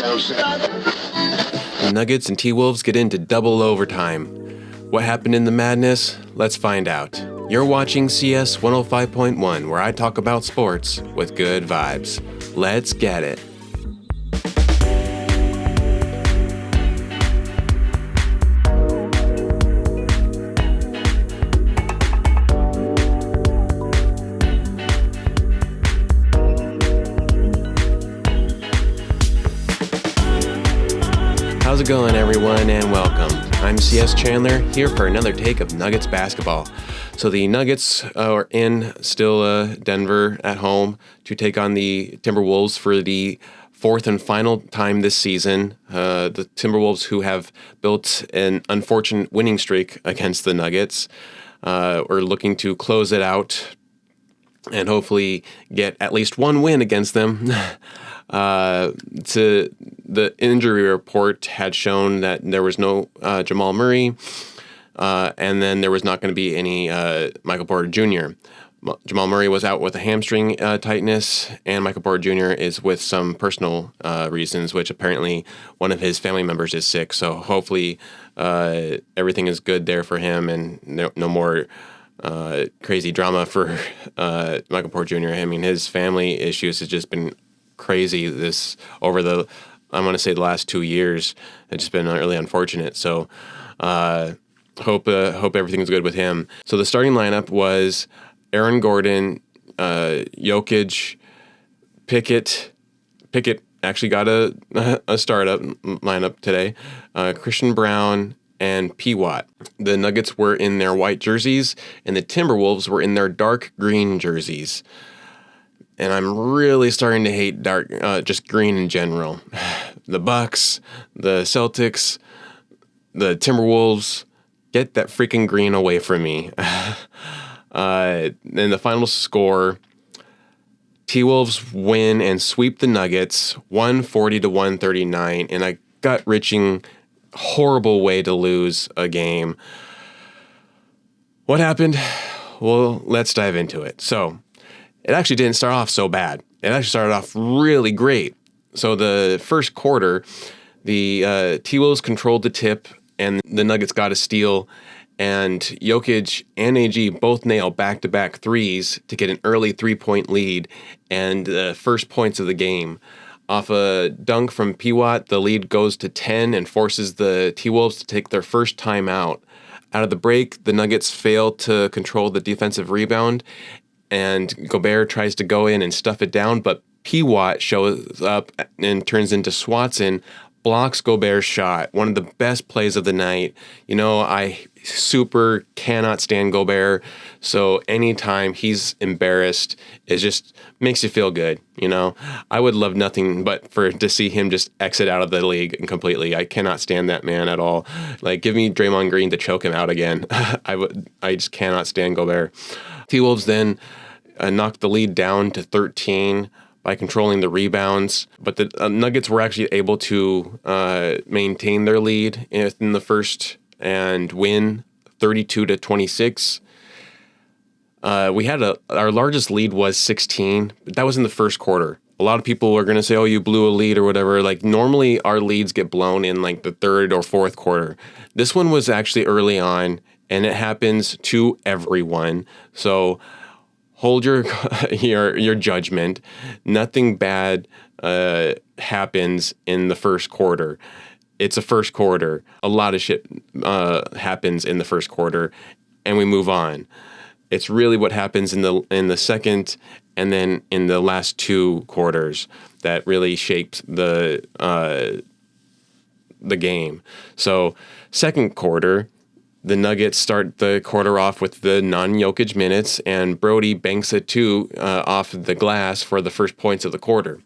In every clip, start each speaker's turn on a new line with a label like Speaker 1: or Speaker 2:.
Speaker 1: The Nuggets and T-Wolves get into double overtime. What happened in the madness? Let's find out. You're watching CS 105.1, where I talk about sports with good vibes. Let's get it. How's it going, everyone, and welcome. I'm CS Chandler, here for another take of Nuggets basketball. So the Nuggets are in Denver at home to take on the Timberwolves for the fourth and final time this season. The Timberwolves, who have built an unfortunate winning streak against the Nuggets, are looking to close it out and hopefully get at least one win against them. The injury report had shown that there was no Jamal Murray, and then there was not going to be any Michael Porter Jr. Jamal Murray was out with a hamstring tightness, and Michael Porter Jr. is with some personal reasons, which apparently one of his family members is sick. So hopefully everything is good there for him, and no more crazy drama for Michael Porter Jr. I mean, his family issues has just been crazy over the last 2 years. It's just been really unfortunate. So hope everything's good with him. So the starting lineup was Aaron Gordon, Jokić, Pickett actually got a startup lineup today, Christian Brown, and P. Watt. The Nuggets were in their white jerseys, and the Timberwolves were in their dark green jerseys. And I'm really starting to hate just green in general. The Bucks, the Celtics, the Timberwolves, get that freaking green away from me. And the final score, T-Wolves win and sweep the Nuggets 140-139 in a gut-wrenching, horrible way to lose a game. What happened? Well, let's dive into it. So, it actually didn't start off so bad. It actually started off really great. So the first quarter, the T-Wolves controlled the tip, and the Nuggets got a steal, and Jokić and AG both nailed back-to-back threes to get an early three-point lead and the first points of the game. Off a dunk from P. Watt, the lead goes to 10 and forces the T-Wolves to take their first timeout. Out of the break, the Nuggets fail to control the defensive rebound, and Gobert tries to go in and stuff it down, but P. Watt shows up and turns into Swatson, blocks Gobert's shot. One of the best plays of the night. You know, I super cannot stand Gobert, so anytime he's embarrassed, it just makes you feel good, you know? I would love nothing but to see him just exit out of the league completely. I cannot stand that man at all. Like, give me Draymond Green to choke him out again. I just cannot stand Gobert. T-Wolves then knocked the lead down to 13 by controlling the rebounds, but the Nuggets were actually able to maintain their lead in the first and win 32-26. We had our largest lead was 16, but that was in the first quarter. A lot of people are going to say, oh, you blew a lead or whatever. Like, normally our leads get blown in like the third or fourth quarter. This one was actually early on, and it happens to everyone. So hold your judgment. Nothing bad happens in the first quarter. It's a first quarter. A lot of shit happens in the first quarter, and we move on. It's really what happens in the second and then in the last two quarters that really shaped the game. So second quarter, the Nuggets start the quarter off with the non-Jokić minutes, and Brody banks it off the glass for the first points of the quarter,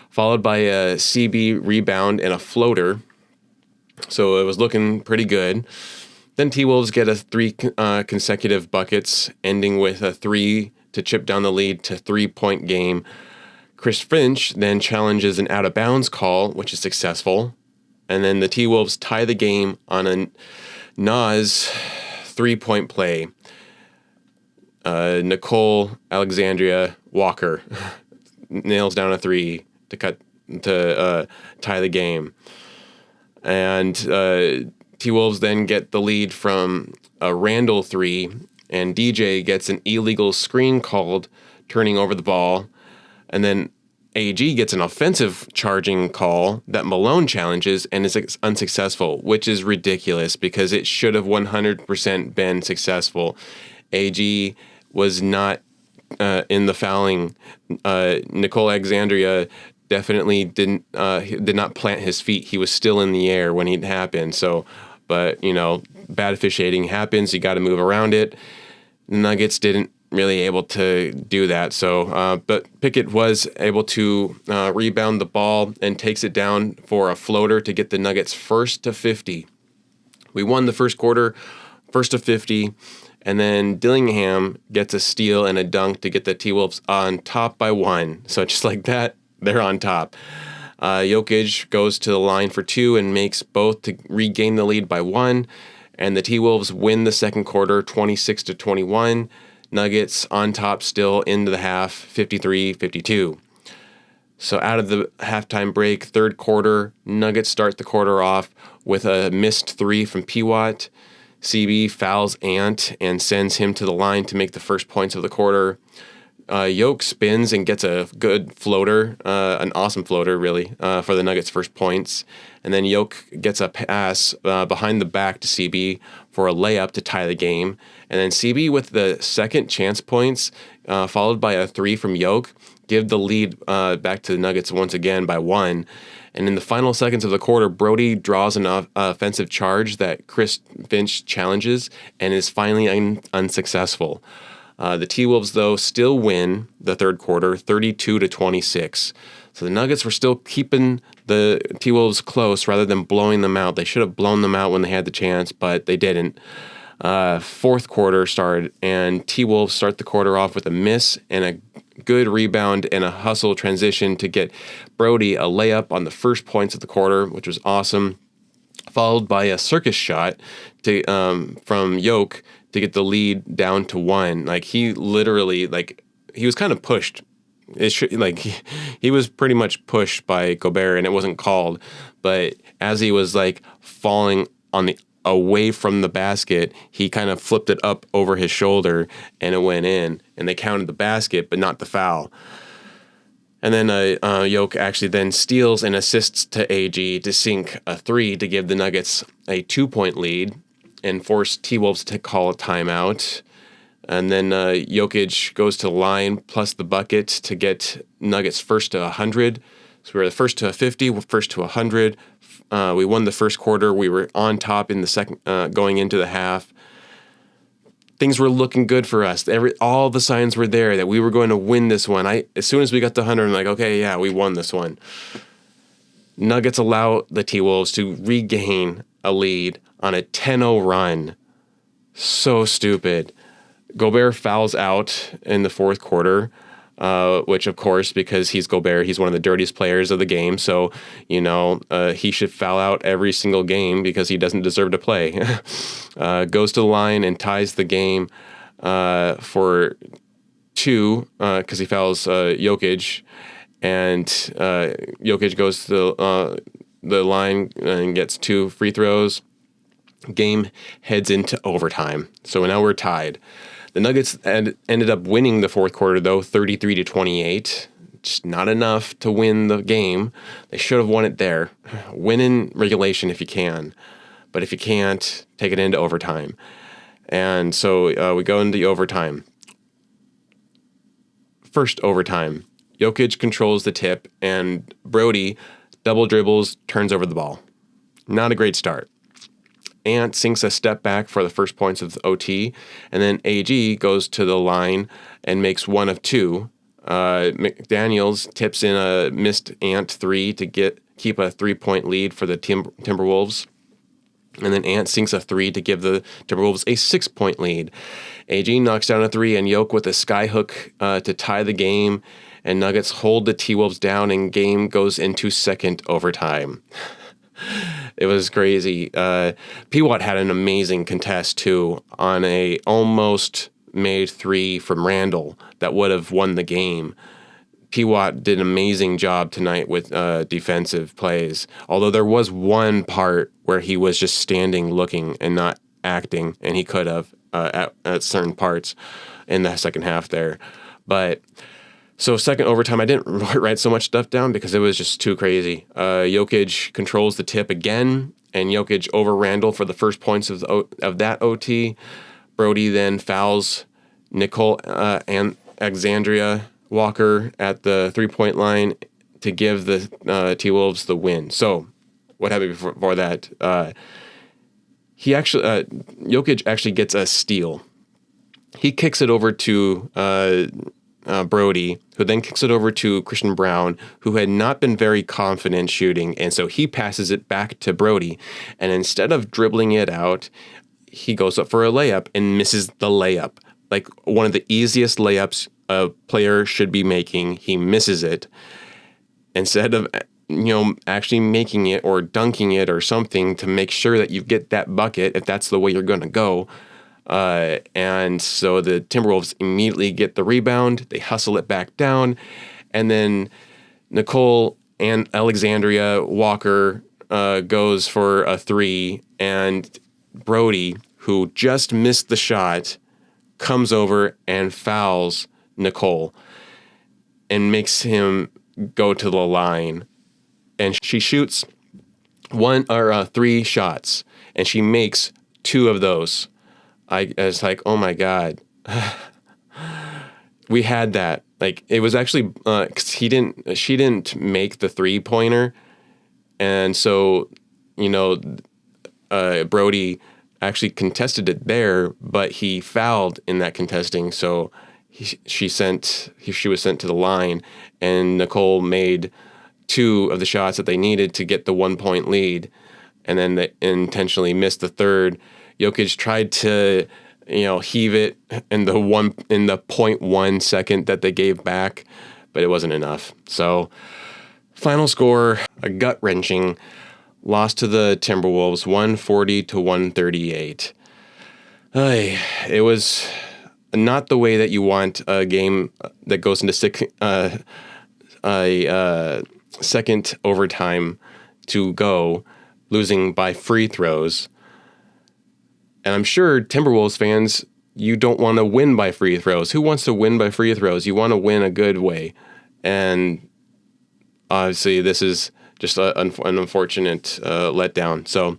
Speaker 1: followed by a CB rebound and a floater. So it was looking pretty good. Then T-Wolves get three consecutive buckets, ending with a three to chip down the lead to 3-point game. Chris Finch then challenges an out-of-bounds call, which is successful. And then the T-Wolves tie the game on a Nas 3-point play. Nicole Alexandria Walker nails down a three to cut to tie the game. And T-Wolves then get the lead from a Randall three, and DJ gets an illegal screen called, turning over the ball. And then AG gets an offensive charging call that Malone challenges and is unsuccessful, which is ridiculous because it should have 100% been successful. AG was not in the fouling. Nicole Alexandria definitely did not plant his feet. He was still in the air when it happened. So, but bad officiating happens. You got to move around it. The Nuggets didn't really able to do that. So, but Pickett was able to rebound the ball and takes it down for a floater to get the Nuggets first to 50. We won the first quarter, first to 50, and then Dillingham gets a steal and a dunk to get the T-Wolves on top by 1. So just like that, they're on top. Jokić goes to the line for 2 and makes both to regain the lead by 1. And the T-Wolves win the second quarter 26-21. Nuggets on top still into the half, 53-52. So out of the halftime break, third quarter, Nuggets start the quarter off with a missed 3 from Piwat. CB fouls Ant and sends him to the line to make the first points of the quarter. Yoke spins and gets a good floater, an awesome floater, really, for the Nuggets' first points. And then Yoke gets a pass behind the back to CB for a layup to tie the game. And then CB with the second chance points, followed by a 3 from Yoke, give the lead back to the Nuggets once again by 1. And in the final seconds of the quarter, Brody draws an offensive charge that Chris Finch challenges and is finally unsuccessful. The T-Wolves, though, still win the third quarter, 32-26. So the Nuggets were still keeping the T-Wolves close rather than blowing them out. They should have blown them out when they had the chance, but they didn't. Fourth quarter started, and T-Wolves start the quarter off with a miss and a good rebound and a hustle transition to get Brody a layup on the first points of the quarter, which was awesome, followed by a circus shot from Yoke to get the lead down to 1. Like, he literally, he was kind of pushed. He was pretty much pushed by Gobert, and it wasn't called. But as he was, falling away from the basket, he kind of flipped it up over his shoulder, and it went in. And they counted the basket, but not the foul. And then Yoke actually then steals and assists to AG to sink a 3 to give the Nuggets a 2-point lead and force T-Wolves to call a timeout. And then Jokić goes to the line plus the bucket to get Nuggets first to 100. So we were the first to 50, we're first to 100. We won the first quarter. We were on top in the second, going into the half. Things were looking good for us. All the signs were there that we were going to win this one. As soon as we got to 100, I'm like, okay, yeah, we won this one. Nuggets allow the T-Wolves to regain a lead on a 10-0 run. So stupid. Gobert fouls out in the fourth quarter, which, of course, because he's Gobert, he's one of the dirtiest players of the game. So, he should foul out every single game because he doesn't deserve to play. Goes to the line and ties the game for 2 because he fouls Jokić. And Jokić goes to the line and gets 2 free throws. Game heads into overtime. So now we're tied. The Nuggets ended up winning the fourth quarter, though, 33-28. Just not enough to win the game. They should have won it there. Win in regulation if you can. But if you can't, take it into overtime. And so we go into overtime. First overtime. Jokić controls the tip, and Brody double dribbles, turns over the ball. Not a great start. Ant sinks a step back for the first points of the OT, and then AG goes to the line and makes 1 of 2. McDaniels tips in a missed Ant 3 to keep a 3-point lead for the Timberwolves. And then Ant sinks a 3 to give the Timberwolves a 6-point lead. AG knocks down a 3, and Yoke with a skyhook to tie the game, and Nuggets hold the T-Wolves down, and game goes into second overtime. It was crazy. Piwat had an amazing contest, too, on a almost made 3 from Randall that would have won the game. P-Watt did an amazing job tonight with defensive plays. Although there was one part where he was just standing looking and not acting, and he could have at certain parts in the second half there. But so second overtime, I didn't write so much stuff down because it was just too crazy. Jokić controls the tip again, and Jokić over Randall for the first points of that OT. Brody then fouls Nikola and Alexandria Walker at the 3-point line to give the T-Wolves the win. So what happened before that? Jokić actually gets a steal. He kicks it over to Brody, who then kicks it over to Christian Brown, who had not been very confident shooting, and so he passes it back to Brody, and instead of dribbling it out, he goes up for a layup and misses the layup. Like one of the easiest layups a player should be making, he misses it. Instead of actually making it or dunking it or something to make sure that you get that bucket, if that's the way you're going to go. And so the Timberwolves immediately get the rebound. They hustle it back down. And then Nicole and Alexandria Walker goes for a 3. And Brody, who just missed the shot, comes over and fouls Nicole and makes him go to the line. And she shoots 3 shots, and she makes 2 of those. I was like, oh my God, we had that. Like it was actually cause she didn't make the 3-pointer, and so Brody actually contested it there, but he fouled in that contesting, so she was sent to the line, and Nicole made 2 of the shots that they needed to get the 1-point lead, and then they intentionally missed the third. Jokić tried to, heave it in the 0.1 second that they gave back, but it wasn't enough. So, final score, a gut-wrenching loss to the Timberwolves, 140-138. It was not the way that you want a game that goes into second overtime to go, losing by free throws. And I'm sure Timberwolves fans, you don't want to win by free throws. Who wants to win by free throws? You want to win a good way. And obviously this is just an unfortunate letdown. So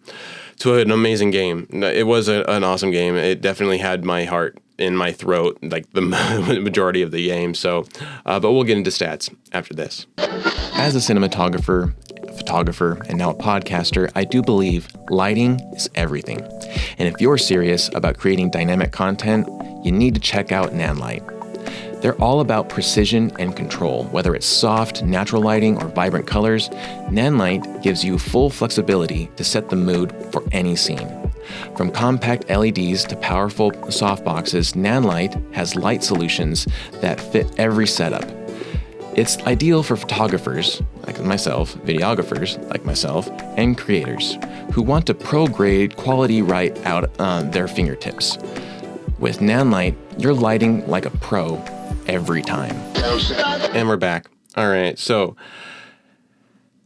Speaker 1: to an amazing game. It was an awesome game. It definitely had my heart in my throat, like the majority of the game. So, but we'll get into stats after this. As a cinematographer, photographer, and now a podcaster, I do believe lighting is everything. And if you're serious about creating dynamic content, you need to check out Nanlite. They're all about precision and control. Whether it's soft, natural lighting or vibrant colors, Nanlite gives you full flexibility to set the mood for any scene. From compact LEDs to powerful softboxes, Nanlite has light solutions that fit every setup. It's ideal for photographers, like myself, videographers, like myself, and creators who want to pro-grade quality right out on their fingertips. With Nanlite, you're lighting like a pro every time. And we're back. All right, so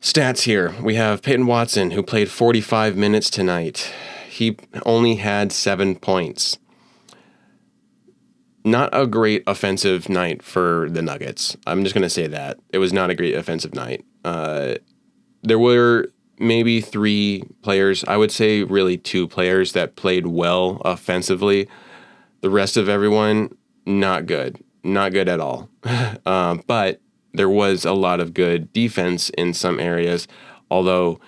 Speaker 1: stats here. We have Peyton Watson, who played 45 minutes tonight. He only had 7 points. Not a great offensive night for the Nuggets. I'm just going to say that. It was not a great offensive night. There were maybe 3 players, I would say really 2 players that played well offensively. The rest of everyone, not good. Not good at all. But there was a lot of good defense in some areas, although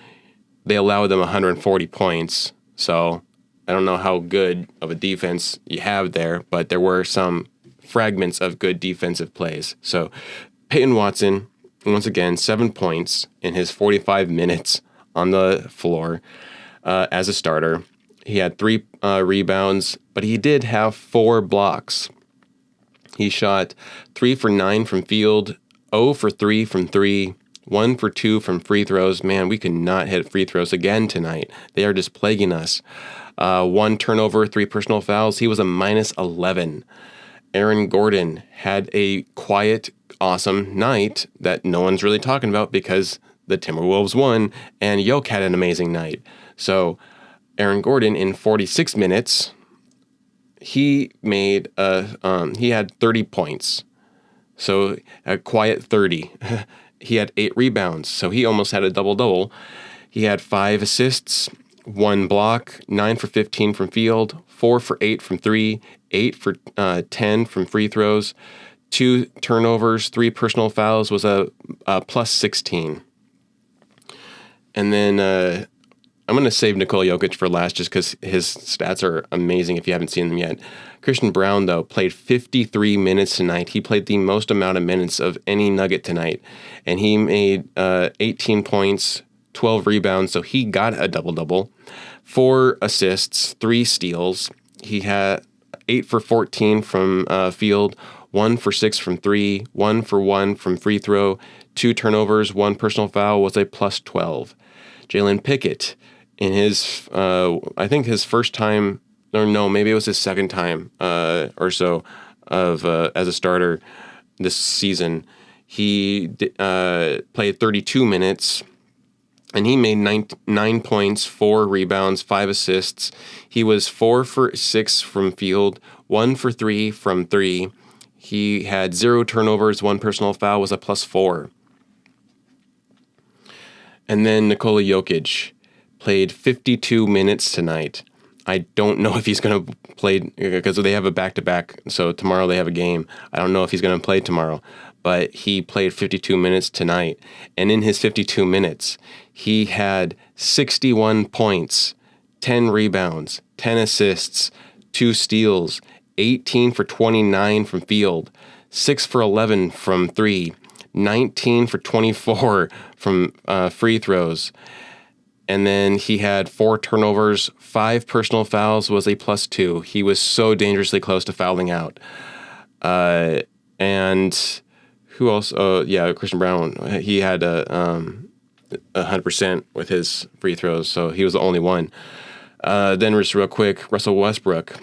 Speaker 1: they allowed them 140 points. So I don't know how good of a defense you have there, but there were some fragments of good defensive plays. So Peyton Watson, once again, 7 points in his 45 minutes on the floor as a starter. He had 3 rebounds, but he did have 4 blocks. He shot 3 for 9 from field, 0 for 3 from 3, 1 for 2 from free throws. Man, we could not hit free throws again tonight. They are just plaguing us. 1 turnover, 3 personal fouls. He was a -11. Aaron Gordon had a quiet, awesome night that no one's really talking about because the Timberwolves won, and Jokić had an amazing night. So Aaron Gordon, in 46 minutes, he had 30 points. So a quiet 30. He had 8 rebounds, so he almost had a double-double. He had 5 assists, 1 block, 9 for 15 from field, 4 for 8 from 3, 8 for 10 from free throws, 2 turnovers, 3 personal fouls, was a plus 16. And then I'm going to save Nikola Jokić for last just because his stats are amazing if you haven't seen them yet. Christian Braun, though, played 53 minutes tonight. He played the most amount of minutes of any Nugget tonight. And he made 18 points, 12 rebounds, so he got a double-double. 4 assists, 3 steals. He had 8 for 14 from field, 1 for 6 from 3, 1 for 1 from free throw, 2 turnovers, 1 personal foul, was a plus 12. Jalen Pickett, in his, I think his first time, or no, maybe it was his second time or so of as a starter this season, he played 32 minutes, and he made 9 points, 4 rebounds, 5 assists. He was 4 for 6 from field, 1 for 3 from 3. He had 0 turnovers, 1 personal foul, was a plus 4. And then Nikola Jokić played 52 minutes tonight. I don't know if he's going to play because they have a back-to-back, so tomorrow they have a game. I don't know if he's going to play tomorrow, but he played 52 minutes tonight. And in his 52 minutes, he had 61 points, 10 rebounds, 10 assists, 2 steals, 18 for 29 from field, 6 for 11 from 3, 19 for 24 from free throws. And then he had 4 turnovers, 5 personal fouls, was a plus 2. He was so dangerously close to fouling out. And who else? Christian Braun. He had 100% with his free throws, so he was the only one. Then just real quick, Russell Westbrook.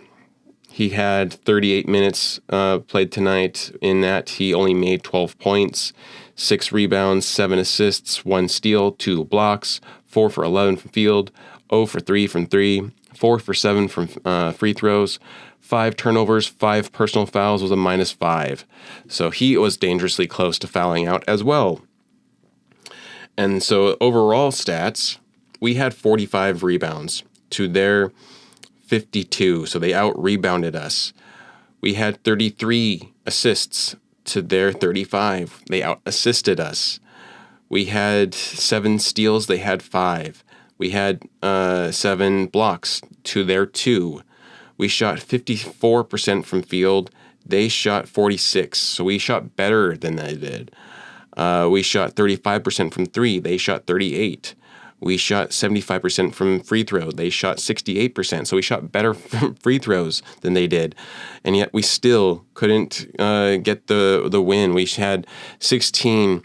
Speaker 1: He had 38 minutes played tonight. In that, he only made 12 points, 6 rebounds, 7 assists, 1 steal, 2 blocks, 4 for 11 from field, 0 for 3 from 3, 4 for 7 from free throws, 5 turnovers, 5 personal fouls, was a minus 5. So he was dangerously close to fouling out as well. And so overall stats, we had 45 rebounds to their 52, so they out-rebounded us. We had 33 assists to their 35. They out-assisted us. We had 7 steals. They had 5. We had 7 blocks to their 2. We shot 54% from field. They shot 46%, so we shot better than they did. We shot 35% from 3. They shot 38%. We shot 75% from free throw. They shot 68%. So we shot better free throws than they did. And yet we still couldn't get the win. We had 16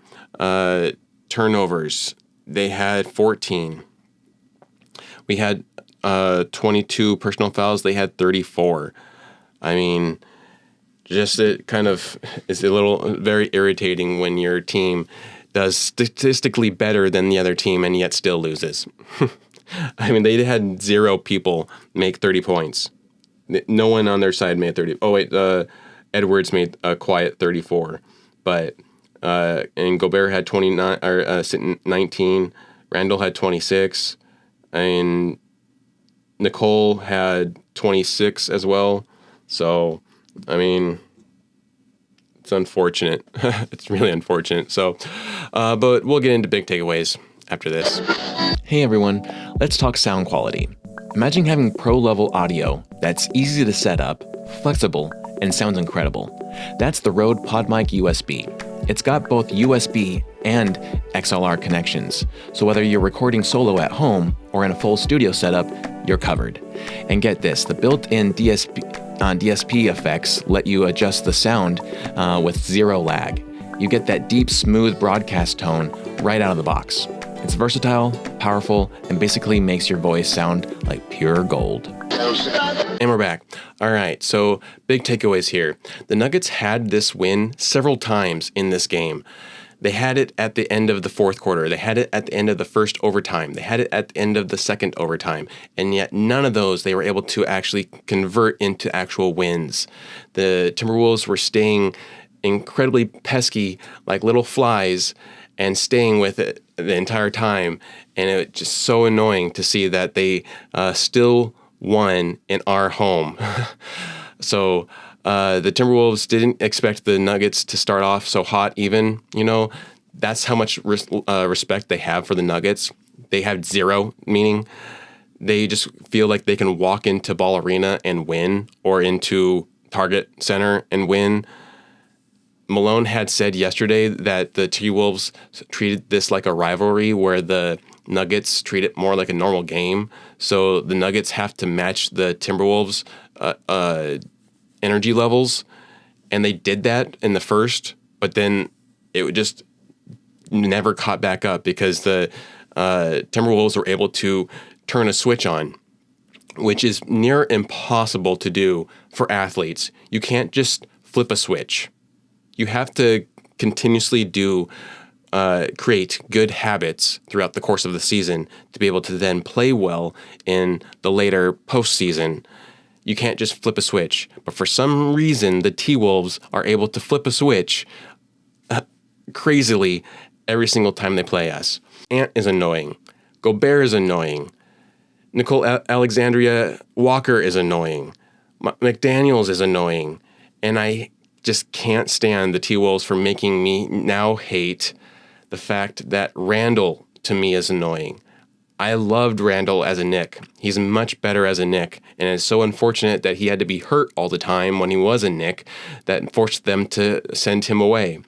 Speaker 1: turnovers. They had 14. We had 22 personal fouls. They had 34. I mean, just it kind of is very irritating when your team does statistically better than the other team and yet still loses. I mean, they had 0 people make 30 points. No one on their side made 30. Oh, wait, Edwards made a quiet 34. But, and Gobert had 29, or 19. Randall had 26. And Nicole had 26 as well. So, I mean, it's unfortunate. It's really unfortunate. So, but we'll get into big takeaways after this.
Speaker 2: Hey everyone, let's talk sound quality. Imagine having pro-level audio that's easy to set up, flexible, and sounds incredible. That's the Rode PodMic USB. It's got both USB and XLR connections, so whether you're recording solo at home or in a full studio setup, you're covered. And get this, the built-in DSP effects let you adjust the sound with 0 lag. You get that deep, smooth broadcast tone right out of the box. It's versatile, powerful, and basically makes your voice sound like pure gold.
Speaker 1: And we're back. All right, so big takeaways here. The Nuggets had this win several times in this game. They had it at the end of the fourth quarter. They had it at the end of the first overtime. They had it at the end of the second overtime. And yet none of those they were able to actually convert into actual wins. The Timberwolves were staying incredibly pesky like little flies and staying with it the entire time. And it was just so annoying to see that they still won in our home. So the Timberwolves didn't expect the Nuggets to start off so hot even. That's how much respect they have for the Nuggets. They have zero, meaning they just feel like they can walk into Ball Arena and win, or into Target Center and win. Malone had said yesterday that the T-Wolves treated this like a rivalry where the Nuggets treat it more like a normal game. So the Nuggets have to match the Timberwolves' energy levels. And they did that in the first, but then it just never caught back up because the Timberwolves were able to turn a switch on, which is near impossible to do for athletes. You can't just flip a switch. You have to continuously create good habits throughout the course of the season to be able to then play well in the later postseason. You can't just flip a switch. But for some reason, the T-Wolves are able to flip a switch crazily every single time they play us. Ant is annoying. Gobert is annoying. Nicole Alexandria Walker is annoying. McDaniels is annoying. And I just can't stand the T-Wolves for making me now hate the fact that Randall, to me, is annoying. I loved Randall as a Knick. He's much better as a Knick, and it's so unfortunate that he had to be hurt all the time when he was a Knick that forced them to send him away.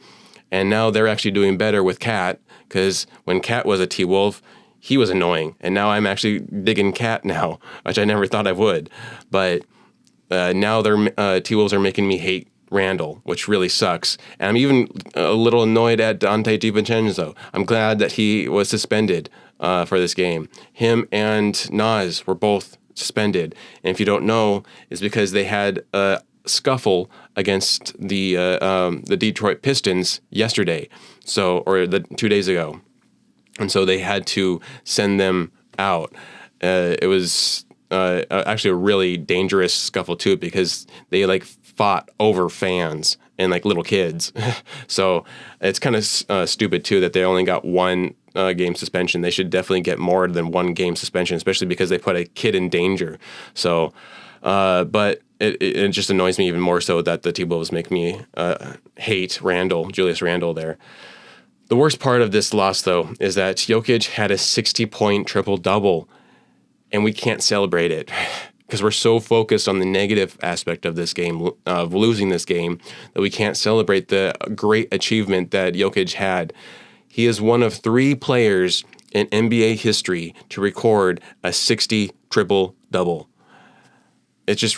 Speaker 1: And now they're actually doing better with Cat, because when Cat was a T-Wolf, he was annoying, and now I'm actually digging Cat now, which I never thought I would. But now their T-Wolves are making me hate Randall, which really sucks. And I'm even a little annoyed at Dante DiVincenzo. I'm glad that he was suspended for this game. Him and Nas were both suspended. And if you don't know, it's because they had a scuffle against the Detroit Pistons yesterday, or 2 days ago. And so they had to send them out. It was actually a really dangerous scuffle too, because they fought over fans and little kids. So it's kind of stupid too that they only got one game suspension. They should definitely get more than one game suspension, especially because they put a kid in danger. So, but it just annoys me even more so that the T-Wolves make me hate Julius Randle there. The worst part of this loss, though, is that Jokić had a 60-point triple-double, and we can't celebrate it because we're so focused on the negative aspect of this game, of losing this game, that we can't celebrate the great achievement that Jokić had. He is one of 3 players in NBA history to record a 60 triple-double. It's just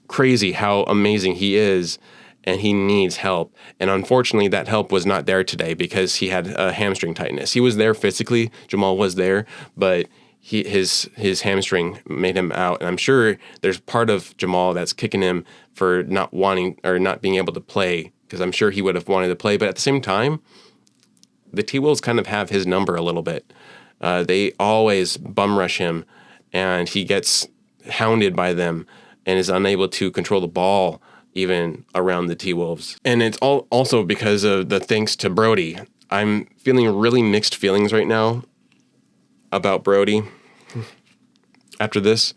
Speaker 1: crazy how amazing he is, and he needs help. And unfortunately, that help was not there today because he had a hamstring tightness. He was there physically. Jamal was there, but his hamstring made him out. And I'm sure there's part of Jamal that's kicking him for not wanting or not being able to play, because I'm sure he would have wanted to play. But at the same time, the T-Wolves kind of have his number a little bit. They always bum rush him, and he gets hounded by them and is unable to control the ball even around the T-Wolves. And it's also because of the thanks to Brody. I'm feeling really mixed feelings right now about Brody after this.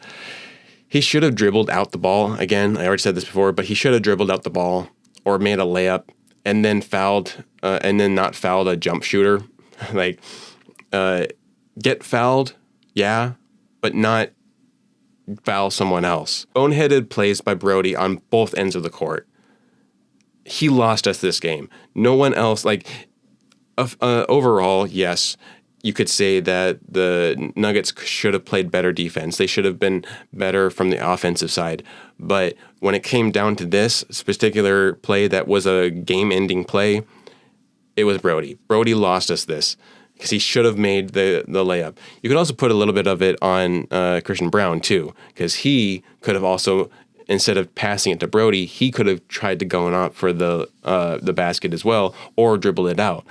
Speaker 1: He should have dribbled out the ball. Again, I already said this before, but he should have dribbled out the ball or made a layup and then fouled, and then not fouled a jump shooter. Get fouled, yeah, but not foul someone else. Boneheaded plays by Brody on both ends of the court. He lost us this game. No one else, overall, yes, you could say that the Nuggets should have played better defense. They should have been better from the offensive side. But when it came down to this particular play that was a game-ending play, it was Brody. Brody lost us this. because he should have made the layup. You could also put a little bit of it on Christian Brown too, because he could have also, instead of passing it to Brody, he could have tried to go up for the basket as well, or dribble it out.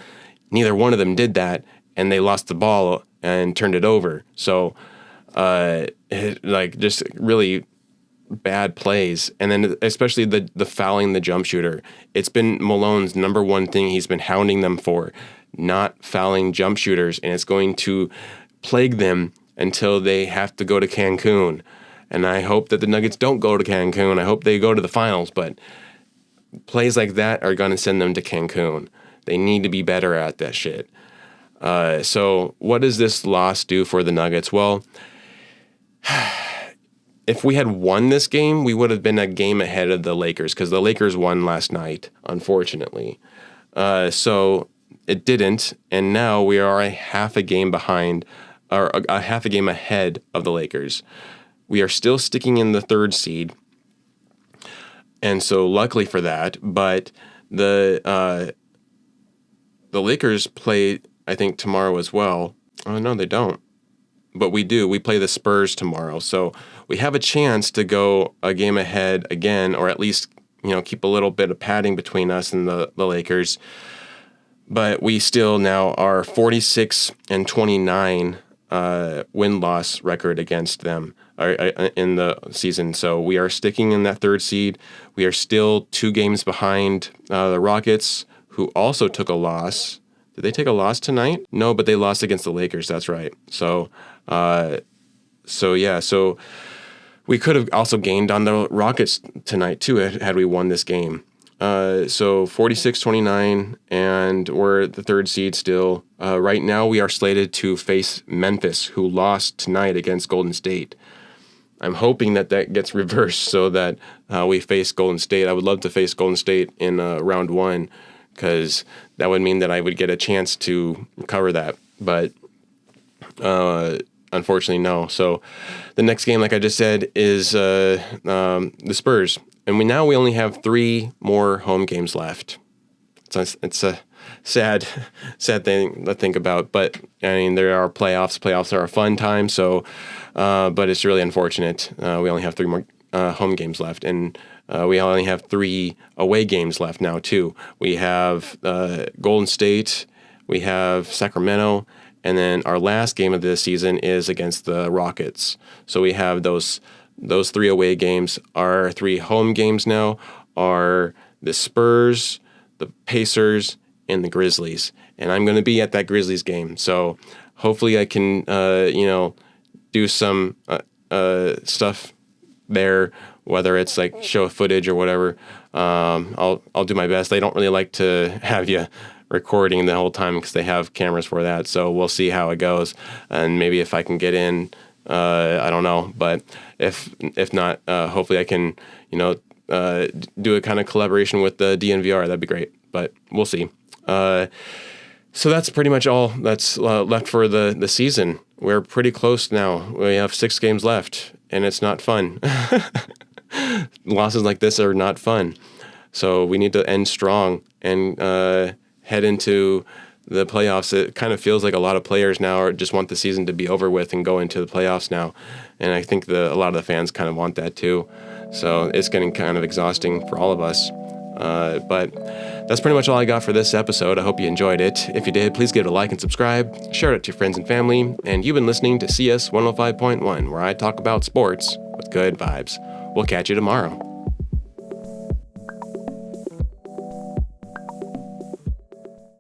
Speaker 1: Neither one of them did that, and they lost the ball and turned it over. So, just really bad plays. And then especially the fouling the jump shooter. It's been Malone's number one thing he's been hounding them for, not fouling jump shooters, and it's going to plague them until they have to go to Cancun. And I hope that the Nuggets don't go to Cancun. I hope they go to the finals, but plays like that are going to send them to Cancun. They need to be better at that shit. So what does this loss do for the Nuggets? Well, if we had won this game, we would have been a game ahead of the Lakers, because the Lakers won last night, unfortunately. So it didn't, and now we are a half a game behind, or a half a game ahead of the Lakers. We are still sticking in the 3rd seed, and so luckily for that. But the Lakers play, I think, tomorrow as well. Oh no, they don't. But we do. We play the Spurs tomorrow, so we have a chance to go a game ahead again, or at least keep a little bit of padding between us and the Lakers. But we still now are 46-29 win-loss record against them in the season. So we are sticking in that 3rd seed. We are still 2 games behind the Rockets, who also took a loss. Did they take a loss tonight? No, but they lost against the Lakers. That's right. So we could have also gained on the Rockets tonight too had we won this game. So 46-29, and we're the 3rd seed still. Right now we are slated to face Memphis, who lost tonight against Golden State. I'm hoping that gets reversed so that we face Golden State. I would love to face Golden State in round 1, because that would mean that I would get a chance to cover that. But unfortunately, no. So the next game, like I just said, is the Spurs. And we only have 3 more home games left. It's a sad thing to think about. But, I mean, there are playoffs. Playoffs are a fun time. So, but it's really unfortunate. We only have 3 more home games left. And we only have 3 away games left now, too. We have Golden State. We have Sacramento. And then our last game of this season is against the Rockets. So we have those 3 away games. Our 3 home games now are the Spurs, the Pacers, and the Grizzlies. And I'm going to be at that Grizzlies game. So hopefully I can, do some stuff there, whether it's like show footage or whatever. I'll do my best. They don't really like to have you recording the whole time because they have cameras for that. So we'll see how it goes. And maybe if I can get in, I don't know. But if not, hopefully I can, do a kind of collaboration with the DNVR. That'd be great. But we'll see. So that's pretty much all that's left for the season. We're pretty close now. We have 6 games left, and it's not fun. Losses like this are not fun. So we need to end strong and head into the playoffs. It kind of feels like a lot of players now just want the season to be over with and go into the playoffs now. And I think a lot of the fans kind of want that too. So it's getting kind of exhausting for all of us. But that's pretty much all I got for this episode. I hope you enjoyed it. If you did, please give it a like and subscribe. Share it to your friends and family. And you've been listening to CS 105.1, where I talk about sports with good vibes. We'll catch you tomorrow.